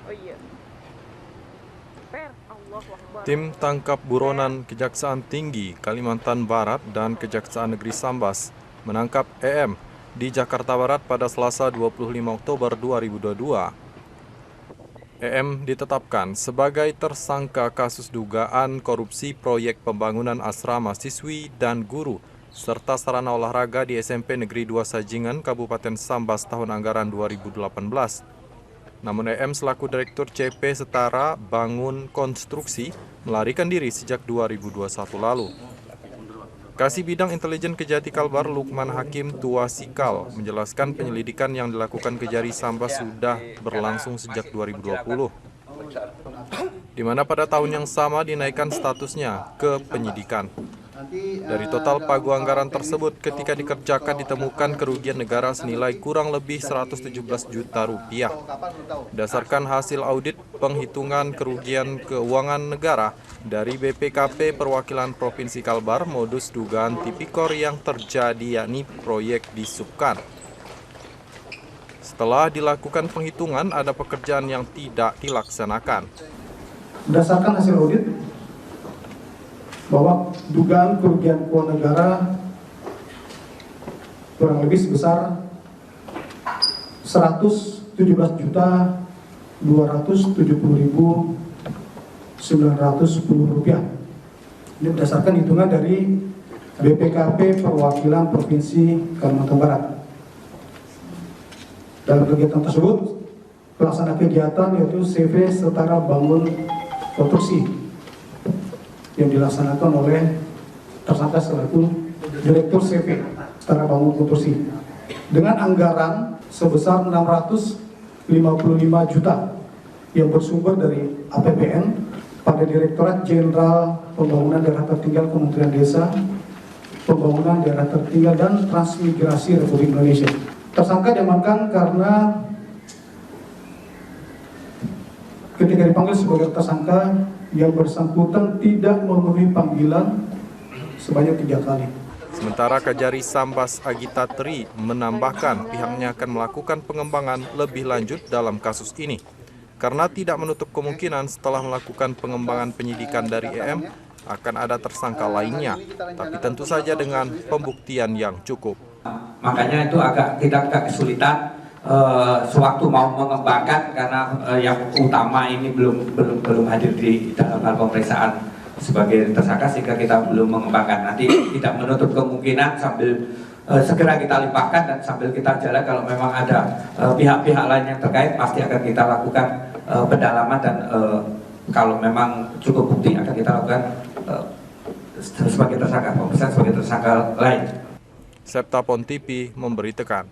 Oh iya. Allahu Akbar. Tim tangkap buronan Kejaksaan Tinggi Kalimantan Barat dan Kejaksaan Negeri Sambas menangkap EM di Jakarta Barat pada Selasa 25 Oktober 2022. EM ditetapkan sebagai tersangka kasus dugaan korupsi proyek pembangunan asrama siswi dan guru serta sarana olahraga di SMP Negeri 2 Sajingan, Kabupaten Sambas tahun anggaran 2018. Namun EM selaku Direktur CP Setara Bangun Konstruksi melarikan diri sejak 2021 lalu. Kasih Bidang Intelijen Kejati Kalbar Lukman Hakim Tuasikal menjelaskan penyelidikan yang dilakukan Kejari Sambas sudah berlangsung sejak 2020, di mana pada tahun yang sama dinaikkan statusnya ke penyidikan. Dari total pagu anggaran tersebut, ketika dikerjakan ditemukan kerugian negara senilai kurang lebih 117 juta rupiah. Berdasarkan hasil audit penghitungan kerugian keuangan negara dari BPKP Perwakilan Provinsi Kalbar, modus dugaan tipikor yang terjadi yakni proyek disubkan. Setelah dilakukan penghitungan, ada pekerjaan yang tidak dilaksanakan. Berdasarkan hasil audit, bahwa dugaan kerugian keuangan negara kurang lebih sebesar 117.270.910 rupiah. Ini berdasarkan hitungan dari BPKP Perwakilan Provinsi Kalimantan Barat. Dalam kegiatan tersebut, pelaksana kegiatan yaitu CV Setara Bangun Konstruksi yang dilaksanakan oleh tersangka selaku Direktur CV Setara Bangun Konstruksi dengan anggaran sebesar 655 juta yang bersumber dari APBN pada Direktorat Jenderal Pembangunan Daerah Tertinggal Kementerian Desa, Pembangunan Daerah Tertinggal dan Transmigrasi Republik Indonesia. Tersangka diamankan karena ketika dipanggil sebagai tersangka, yang bersangkutan tidak memenuhi panggilan sebanyak 3 kali. Sementara Kejari Sambas Agita Tri menambahkan pihaknya akan melakukan pengembangan lebih lanjut dalam kasus ini. Karena tidak menutup kemungkinan setelah melakukan pengembangan penyidikan dari EM akan ada tersangka lainnya, tapi tentu saja dengan pembuktian yang cukup. Makanya itu kita agak kesulitan sewaktu mau mengembangkan karena yang utama ini belum hadir di dalam hal pemeriksaan sebagai tersangka sehingga kita belum mengembangkan. Nanti tidak menutup kemungkinan sambil segera kita limpahkan dan sambil kita jalan kalau memang ada pihak-pihak lain yang terkait pasti akan kita lakukan pendalaman dan kalau memang cukup bukti akan kita lakukan sebagai tersangka, pemeriksaan sebagai tersangka lain. Septa Pon TV memberitakan.